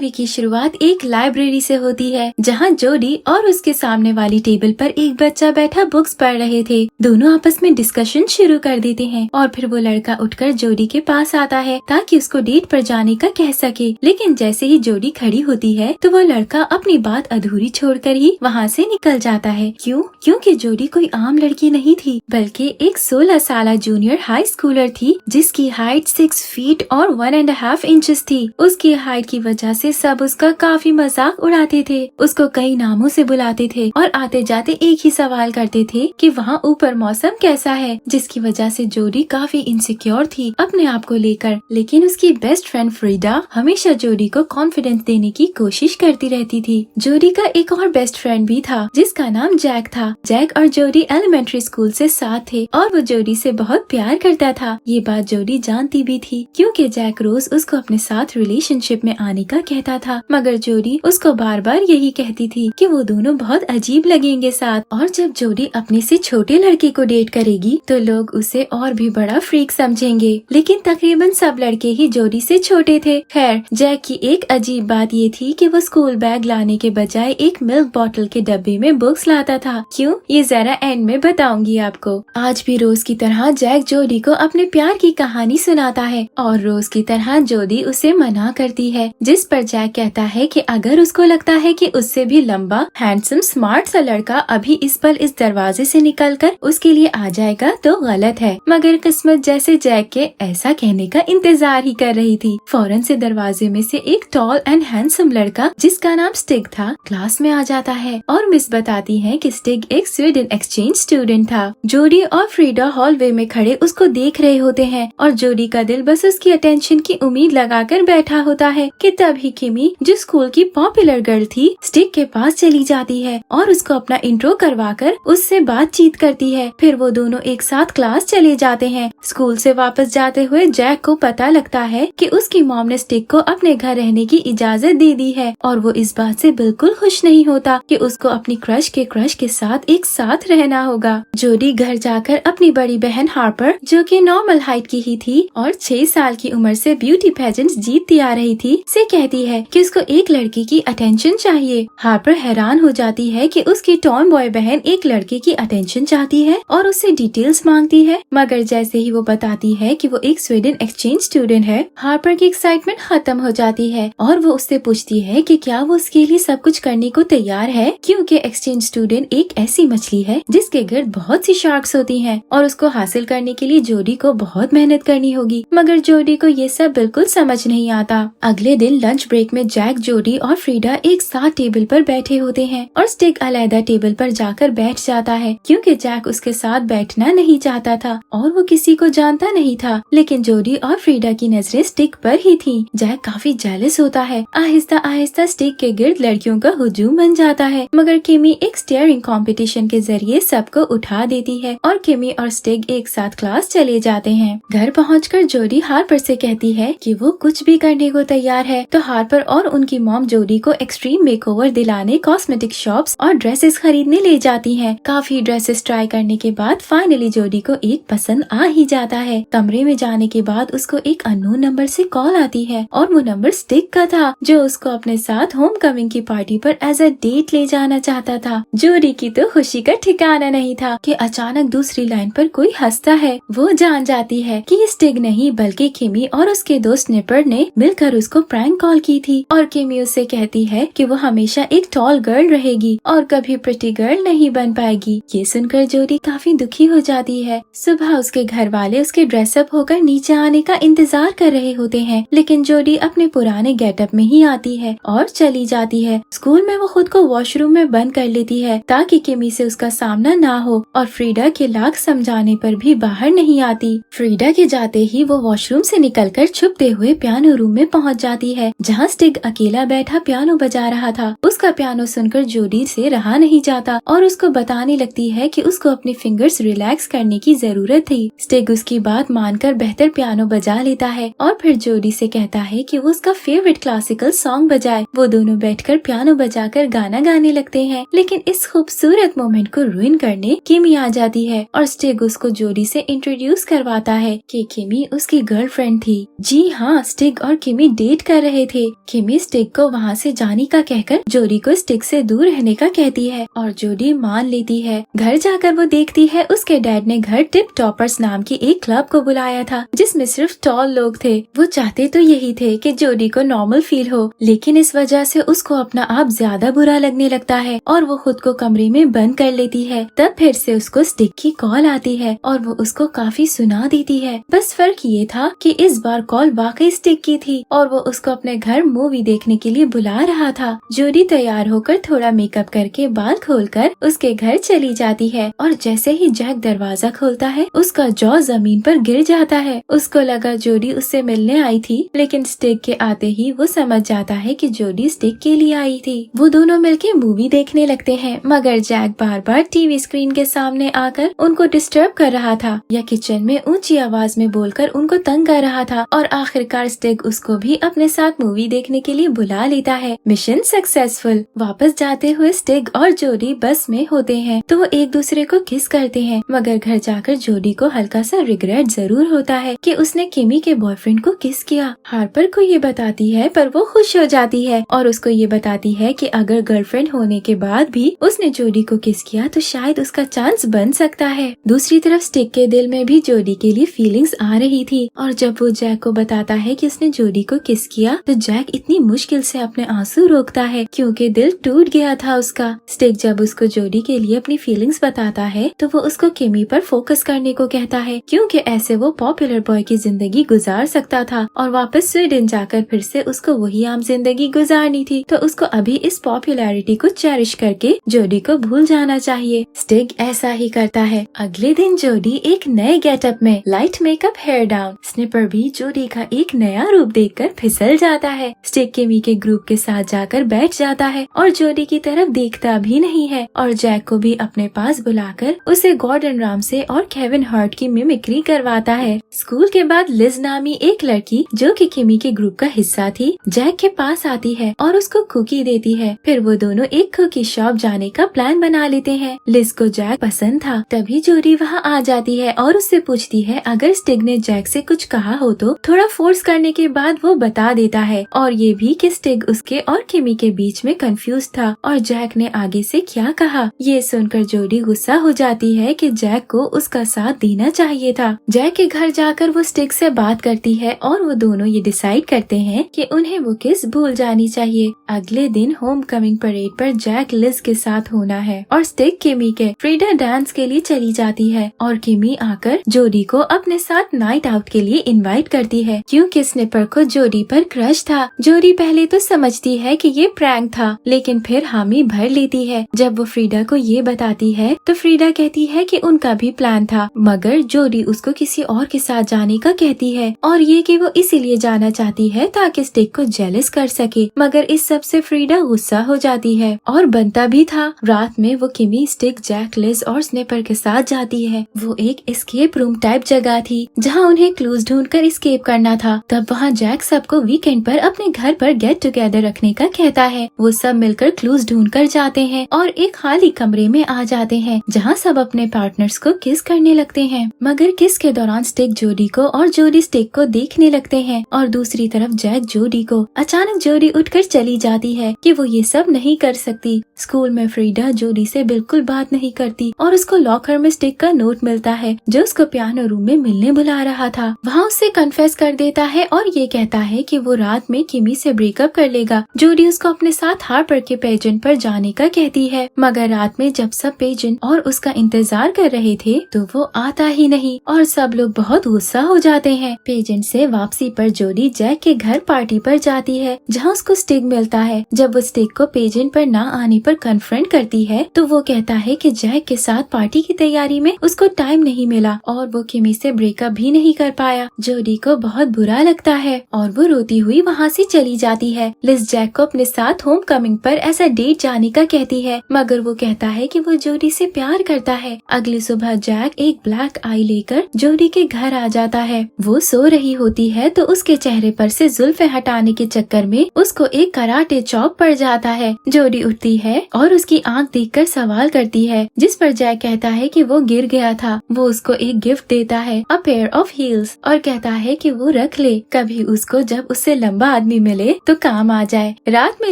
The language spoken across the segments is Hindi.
मूवी की शुरुआत एक लाइब्रेरी से होती है जहाँ जोडी और उसके सामने वाली टेबल पर एक बच्चा बैठा बुक्स पढ़ रहे थे। दोनों आपस में डिस्कशन शुरू कर देते हैं और फिर वो लड़का उठकर जोडी के पास आता है ताकि उसको डेट पर जाने का कह सके। लेकिन जैसे ही जोडी खड़ी होती है तो वो लड़का अपनी बात अधूरी छोड़कर ही वहाँ से निकल जाता है। क्योंकि जोडी कोई आम लड़की नहीं थी बल्कि एक 16 साल जूनियर हाई स्कूलर थी जिसकी हाइट 6 फीट और 1.5 इंचेस थी। उसकी हाइट की वजह से सब उसका काफी मजाक उड़ाते थे, उसको कई नामों से बुलाते थे और आते जाते एक ही सवाल करते थे कि वहाँ ऊपर मौसम कैसा है, जिसकी वजह से जोडी काफी इनसिक्योर थी अपने आप को लेकर। लेकिन उसकी बेस्ट फ्रेंड फ्रीडा हमेशा जोडी को कॉन्फिडेंस देने की कोशिश करती रहती थी। जोडी का एक और बेस्ट फ्रेंड भी था जिसका नाम जैक था। जैक और जोडी एलिमेंट्री स्कूल से साथ थे और वो जोडी से बहुत प्यार करता था। ये बात जोडी जानती भी थी क्योंकि जैक रोज उसको अपने साथ रिलेशनशिप में आने का कहता था, मगर जोडी उसको बार बार यही कहती थी कि वो दोनों बहुत अजीब लगेंगे साथ। और जब जोडी अपने से छोटे लड़के को डेट करेगी तो लोग उसे और भी बड़ा फ्रीक समझेंगे। लेकिन तकरीबन सब लड़के ही जोडी से छोटे थे। खैर, जैक की एक अजीब बात ये थी कि वो स्कूल बैग लाने के बजाय एक मिल्क बॉटल के डब्बे में बुक्स लाता था। क्यों, ये जरा एंड में बताऊंगी आपको। आज भी रोज की तरह जैक जोडी को अपने प्यार की कहानी सुनाता है और रोज की तरह जोडी उसे मना करती है, जिस पर जैक कहता है कि अगर उसको लगता है कि उससे भी लंबा हैंडसम स्मार्ट सा लड़का अभी इस पल इस दरवाजे से निकलकर उसके लिए आ जाएगा तो गलत है। मगर किस्मत जैसे जैक के ऐसा कहने का इंतजार ही कर रही थी। फौरन से दरवाजे में से एक टॉल एंड हैंडसम लड़का जिसका नाम स्टिग था क्लास में आ जाता है और मिस बताती है कि स्टिग एक स्वीडन एक्सचेंज स्टूडेंट था। जोडी और फ्रीडा हॉलवे में खड़े उसको देख रहे होते हैं और जोडी का दिल बस उसकी अटेंशन की उम्मीद लगाकर बैठा होता है कि तभी किमी, जो स्कूल की पॉपुलर गर्ल थी, स्टिग के पास चली जाती है और उसको अपना इंट्रो करवाकर उससे बातचीत करती है। फिर वो दोनों एक साथ क्लास चले जाते हैं। स्कूल से वापस जाते हुए जैक को पता लगता है कि उसकी मॉम ने स्टिग को अपने घर रहने की इजाजत दे दी है और वो इस बात से बिल्कुल खुश नहीं होता कि उसको अपनी क्रश के साथ एक साथ रहना होगा। जोडी घर जाकर अपनी बड़ी बहन हार्पर, जो कि नॉर्मल हाइट की ही थी और 6 साल की उम्र से ब्यूटी पेजेंट जीतती आ रही थी, से कहती है कि उसको एक लड़की की अटेंशन चाहिए। हार्पर हैरान हो जाती है कि उसकी टॉम बॉय बहन एक लड़के की अटेंशन चाहती है और उससे डिटेल्स मांगती है, मगर जैसे ही वो बताती है कि वो एक स्वीडन एक्सचेंज स्टूडेंट है, हार्पर की एक्साइटमेंट खत्म हो जाती है और वो उससे पूछती है कि क्या वो उसके लिए सब कुछ करने को तैयार है, क्योंकि एक्सचेंज स्टूडेंट एक ऐसी मछली है जिसके गिर्द बहुत सी शार्क्स होती हैं और उसको हासिल करने के लिए जोडी को बहुत मेहनत करनी होगी। मगर जोडी को ये सब बिल्कुल समझ नहीं आता। अगले दिन लंच ब्रेक में जैक, जोडी और फ्रीडा एक साथ टेबल पर बैठे होते हैं और स्टिग अलग टेबल पर जाकर बैठ जाता है क्योंकि जैक उसके साथ बैठना नहीं चाहता था और वो किसी को जानता नहीं था। लेकिन जोडी और फ्रीडा की नजरें स्टिग पर ही थी। जैक काफी जेलस होता है। आहिस्ता आहिस्ता स्टिग के गिर्द लड़कियों का हुजूम बन जाता है, मगर किमी एक स्टेयरिंग कंपटीशन के जरिए सबको उठा देती है और किमी और स्टिग एक साथ क्लास चले जाते हैं। घर पहुंचकर जोडी हार्पर से कहती है कि वो कुछ भी करने को तैयार है, तो हार्पर और उनकी मॉम जोडी को एक्सट्रीम मेकओवर दिलाने कॉस्मेटिक शॉप्स और ड्रेसेस खरीदने ले जाती हैं। काफी ड्रेसेस ट्राई करने के बाद फाइनली जोडी को एक पसंद आ ही जाता है। कमरे में जाने के बाद उसको एक अननोन नंबर से कॉल आती है और वो नंबर स्टिग का था, जो उसको अपने साथ होम कमिंग की पार्टी पर एज अ डेट ले जाना चाहता था। जोडी की तो खुशी का ठिकाना नहीं था कि अचानक दूसरी लाइन पर कोई हंसता है। वो जान जाती है कि ये स्टिग नहीं बल्कि किमी और उसके दोस्त निपर ने मिलकर उसको प्रैंक कॉल की थी और किमी उससे कहती है कि वो हमेशा एक टॉल गर्ल रहेगी और कभी प्रिटी गर्ल नहीं बन पाएगी। ये सुनकर जोडी काफी दुखी हो जाती है। सुबह उसके घर वाले उसके ड्रेसअप होकर नीचे आने का इंतजार कर रहे होते हैं, लेकिन जोडी अपने पुराने गेटअप में ही आती है और चली जाती है। स्कूल में वो खुद को वॉशरूम में बंद कर लेती है ताकि किमी से उसका सामना ना हो और फ्रीडा के लाख समझाने पर भी बाहर नहीं आती। फ्रीडा के जाते ही वो वॉशरूम से निकलकर छुपते हुए पियानो रूम में पहुंच जाती है, जहां स्टिग अकेला बैठा पियानो बजा रहा था। उसका पियानो सुनकर जोडी से रहा नहीं जाता और उसको बताने लगती है कि उसको अपनी फिंगर्स रिलैक्स करने की जरूरत थी। स्टिग उसकी बात मानकर बेहतर पियानो बजा लेता है और फिर जोडी से कहता है कि वो उसका फेवरेट क्लासिकल सॉन्ग बजाए। वो दोनों बैठकर पियानो बजाकर गाना गाने लगते हैं, लेकिन इस खूबसूरत मोमेंट को रुइन करने किमी आ जाती है और स्टिग उसको जोडी से इंट्रोड्यूस करवाता है कि किमी उसकी गर्लफ्रेंड थी। जी हाँ, स्टिग और किमी डेट कर रहे थे किमी स्टिक को वहाँ से जाने का कहकर जोडी को स्टिक से दूर रहने का कहती है और जोडी मान लेती है। घर जाकर वो देखती है उसके डैड ने घर टिप टॉपर्स नाम की एक क्लब को बुलाया था जिसमें सिर्फ टॉल लोग थे। वो चाहते तो यही थे कि जोडी को नॉर्मल फील हो, लेकिन इस वजह से उसको अपना आप ज्यादा बुरा लगने लगता है और वो खुद को कमरे में बंद कर लेती है। तब फिर से उसको स्टिक की कॉल आती है और वो उसको काफी सुना देती है। बस फर्क ये था कि इस बार कॉल वाकई स्टिक की थी और वो उसको अपने घर मूवी देखने के लिए बुला रहा था। जोडी तैयार होकर थोड़ा मेकअप करके बाल खोलकर उसके घर चली जाती है और जैसे ही जैक दरवाजा खोलता है उसका जॉ जमीन पर गिर जाता है। उसको लगा जोडी उससे मिलने आई थी, लेकिन स्टिक के आते ही वो समझ जाता है कि जोडी स्टिक के लिए आई थी। वो दोनों मिलके मूवी देखने लगते हैं, मगर जैक बार बार टीवी स्क्रीन के सामने आकर उनको डिस्टर्ब कर रहा था या किचन में ऊंची आवाज में बोलकर उनको तंग कर रहा था और आखिरकार स्टिक उसको भी अपने साथ मूवी देखने के लिए बुला लेता है। Mission successful. वापस जाते हुए स्टिक और जोडी बस में होते हैं तो वो एक दूसरे को किस करते हैं, मगर घर जाकर जोडी को हल्का सा रिग्रेट जरूर होता है कि उसने किमी के बॉयफ्रेंड को किस किया। हार्पर को ये बताती है पर वो खुश हो जाती है और उसको ये बताती है कि अगर गर्लफ्रेंड होने के बाद भी उसने जोडी को किस किया तो शायद उसका चांस बन सकता है। दूसरी तरफ स्टिक के दिल में भी जोडी के लिए फीलिंग्स आ रही थी और जब वो जैक को बताता है कि उसने जोडी को किस किया तो जैक इतनी मुश्किल से अपने आंसू रोकता है क्योंकि दिल टूट गया था उसका। स्टिक जब उसको जोडी के लिए अपनी फीलिंग्स बताता है तो वो उसको किमी पर फोकस करने को कहता है क्योंकि ऐसे वो पॉपुलर बॉय की जिंदगी गुजार सकता था और वापस स्वीडन जाकर फिर से उसको वही आम जिंदगी गुजारनी थी। तो उसको अभी इस पॉपुलैरिटी को चेरिश करके जोडी को भूल जाना चाहिए। स्टिक ऐसा ही करता है। अगले दिन जोडी एक नए गेटअप में light makeup hair down. Sniper भी जोडी का एक नया रूप देखकर फिसल जाता है। स्टिक किमी के ग्रुप के साथ जाकर बैठ जाता है और जोडी की तरफ देखता भी नहीं है और जैक को भी अपने पास बुलाकर उसे गॉर्डन रामसे और केविन हार्ट की मिमिक्री करवाता है। स्कूल के बाद लिज नामी एक लड़की जो कि किमी के ग्रुप का हिस्सा थी जैक के पास आती है और उसको कुकी देती है। फिर वो दोनों एक कुकी शॉप जाने का प्लान बना लेते हैं। लिज को जैक पसंद था, तभी जोडी वहाँ आ जाती है और उससे पूछती है अगर स्टिग ने जैक से कुछ कहा हो तो। थोड़ा फोर्स करने के बाद वो बता देता है और ये भी कि स्टिग उसके और किमी के बीच में कंफ्यूज था और जैक ने आगे से क्या कहा। ये सुनकर जोडी गुस्सा हो जाती है कि जैक को उसका साथ देना चाहिए था। जैक के घर जाकर वो स्टिग से बात करती है और वो दोनों ये डिसाइड करते हैं कि उन्हें वो किस भूल जानी चाहिए। अगले दिन होम कमिंग परेड पर जैक लिज के साथ होना है और स्टिग किमी के फ्रीडा डांस के लिए चली जाती है और किमी आकर जोडी को अपने साथ नाइट आउट के लिए इनवाइट करती है क्योंकि स्निपर को जोडी पर क्रश था। जोडी पहले तो समझती है कि ये प्रैंक था, लेकिन फिर हामी भर लेती है। जब वो फ्रीडा को ये बताती है तो फ्रीडा कहती है कि उनका भी प्लान था, मगर जोडी उसको किसी और के साथ जाने का कहती है और ये कि वो इसीलिए जाना चाहती है ताकि स्टिग को जेलस कर सके। मगर इस सब से फ्रीडा गुस्सा हो जाती है और बनता भी था। रात में वो किमी, स्टिग, जैक, लिज और स्निपर के साथ जाती है। वो एक एस्केप रूम टाइप जगह थी जहाँ उन्हें क्लूज ढूंढकर एस्केप करना था। तब वहाँ जैक सबको वीकेंड पर अपने घर पर गेट टुगेदर रखने का कहता है। वो सब मिलकर क्लूज ढूंढकर जाते हैं और एक खाली कमरे में आ जाते हैं जहाँ सब अपने पार्टनर्स को किस करने लगते हैं। मगर किस के दौरान स्टिग जोडी को और जोडी स्टिग को देखने लगते हैं और दूसरी तरफ जैक जोडी को। अचानक जोडी उठकर चली जाती है कि वो ये सब नहीं कर सकती। स्कूल में फ्रीडा जोडी से बिल्कुल बात नहीं करती और उसको लॉकर में स्टिग का नोट मिलता है जो उसको पियानो रूम में मिलने बुला रहा था। वहाँ उससे कन्फेस कर देता है और ये कहता है कि वो रात में किमी से ब्रेकअप कर लेगा। जोडी उसको अपने साथ हार्पर के पेजेंट पर जाने का कहती है, मगर रात में जब सब पेजेंट और उसका इंतजार कर रहे थे तो वो आता ही नहीं और सब लोग बहुत गुस्सा हो जाते हैं। पेजेंट से वापसी पर जोडी जैक के घर पार्टी पर जाती है जहाँ उसको स्टिग मिलता है। जब वो स्टिग को पेजेंट पर ना आने पर कन्फ्रंट करती है तो वो कहता है कि जैक के साथ पार्टी की तैयारी में उसको टाइम नहीं मिला और वो किमी से ब्रेकअप भी नहीं कर पाया। जोडी को बहुत बुरा लगता है और वो रोती हुई वहाँ से चली जाती है। लिज जैक को अपने साथ होम कमिंग पर ऐसा डेट जाने का कहती है, मगर वो कहता है कि वो जोडी से प्यार करता है। अगली सुबह जैक एक ब्लैक आई लेकर जोडी के घर आ जाता है। वो सो रही होती है तो उसके चेहरे पर से जुल्फे हटाने के चक्कर में उसको एक कराटे चौक पड़ जाता है। जोडी उठती है और उसकी आंख देखकर सवाल करती है, जिस पर जैक कहता है कि वो गिर गया था। वो उसको एक गिफ्ट देता है, अ पेयर ऑफ हील्स, और कहता है कि वो रख ले। कभी उसको जब उससे लंबा आदमी मिले तो काम आ जाए। रात में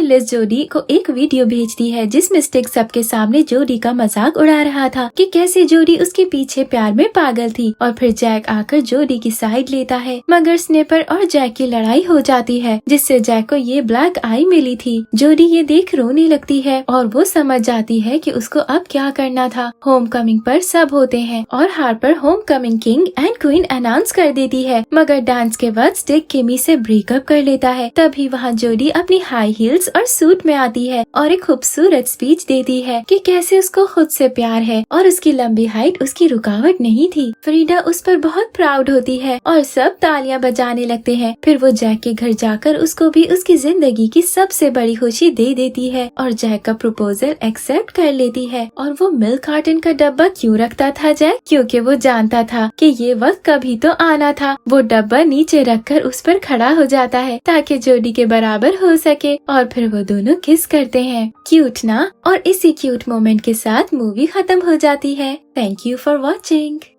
लिज जोडी को एक वीडियो भेजती है जिसमें स्टिक सबके सामने जोडी का मजाक उड़ा रहा था कि कैसे जोडी उसके पीछे प्यार में पागल थी। और फिर जैक आकर जोडी की साइड लेता है, मगर स्निपर और जैक की लड़ाई हो जाती है जिससे जैक को ये ब्लैक आई मिली थी। जोडी ये देख रोने लगती है और वो समझ जाती है कि उसको अब क्या करना था। होम कमिंग पर सब होते हैं और Harper home coming king and queen announce कर देती है, मगर डांस के बाद स्टिक किमी से ब्रेकअप कर लेता है। तभी वहाँ जोडी अपनी हाई हील्स और सूट में आती है और एक खूबसूरत स्पीच देती है कि कैसे उसको खुद से प्यार है और उसकी लंबी हाइट उसकी रुकावट नहीं थी। फ्रीडा उस पर बहुत प्राउड होती है और सब तालियां बजाने लगते हैं। फिर वो जैक के घर जाकर उसको भी उसकी जिंदगी की सबसे बड़ी खुशी दे देती है और जैक का प्रपोजल एक्सेप्ट कर लेती है। और वो मिल्क कार्टन का डब्बा क्यों रखता था जैक? क्योंकि वो जानता था कि ये वक्त कभी तो आना था। वो डब्बा नीचे रखकर उस पर खड़ा हो जाता है ताकि जोडी के बराबर हो सके और फिर वो दोनों किस करते हैं। क्यूट ना? और इसी क्यूट मोमेंट के साथ मूवी खत्म हो जाती है। Thank you for watching.